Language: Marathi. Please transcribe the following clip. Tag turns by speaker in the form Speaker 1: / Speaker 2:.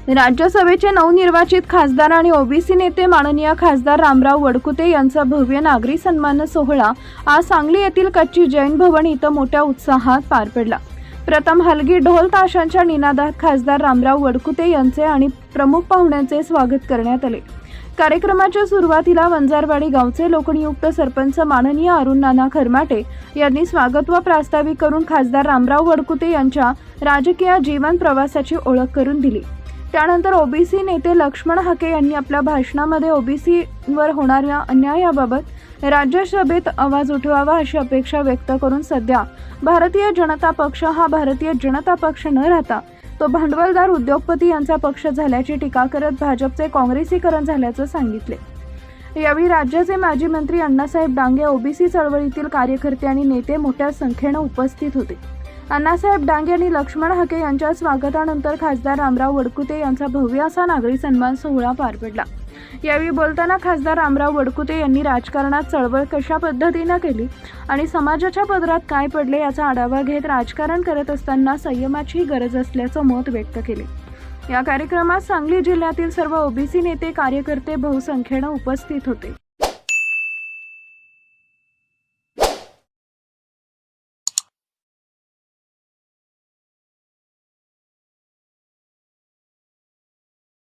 Speaker 1: राज्यसभेचे नवनिर्वाचित खासदार आणि ओबीसी नेते माननीय खासदार रामराव वडकुते यांचा भव्य नागरी सन्मान सोहळा आज सांगली येथील कच्ची जैन भवन इथं मोठ्या उत्साहात पार पडला। प्रथम हलगी ढोल ताशांच्या निनादात खासदार रामराव वडकुते यांचे आणि प्रमुख पाहुण्यांचे स्वागत करण्यात आले। कार्यक्रमाच्या सुरुवातीला वंजारवाडी गावचे लोकनियुक्त सरपंच माननीय अरुण नाना खरमाटे यांनी स्वागत व प्रास्ताविक करून खासदार रामराव वडकुते यांच्या राजकीय जीवन प्रवासाची ओळख करून दिली। त्यानंतर ओबीसी नेते लक्ष्मण हाके यांनी आपल्या भाषणामध्ये ओबीसीवर होणाऱ्या अन्यायाबाबत राज्यसभेत आवाज उठवावा अशी अपेक्षा व्यक्त करून सध्या भारतीय जनता पक्ष हा भारतीय जनता पक्ष न राहता तो भांडवलदार उद्योगपती यांचा पक्ष झाल्याची टीका करत भाजपचे काँग्रेसीकरण झाल्याचं सांगितले। यावेळी राज्याचे माजी मंत्री अण्णासाहेब डांगे, ओबीसी चळवळीतील कार्यकर्ते आणि नेते मोठ्या संख्येने उपस्थित होते। अण्णासाहेब डांगे आणि लक्ष्मण हाके यांच्या स्वागतानंतर खासदार रामराव वडकुते यांचा भव्य असा नागरी सन्मान सोहळा पार पडला। यावेळी बोलताना खासदार रामराव वडकुते यांनी राजकारणात चळवळ कशा पद्धतीने केली आणि समाजाच्या पदरात काय पडले याचा आढावा घेत राजकारण करत असताना संयमाची गरज असल्याचं मत व्यक्त केले। या कार्यक्रमात सांगली जिल्ह्यातील सर्व ओबीसी नेते कार्यकर्ते बहुसंख्येने उपस्थित होते।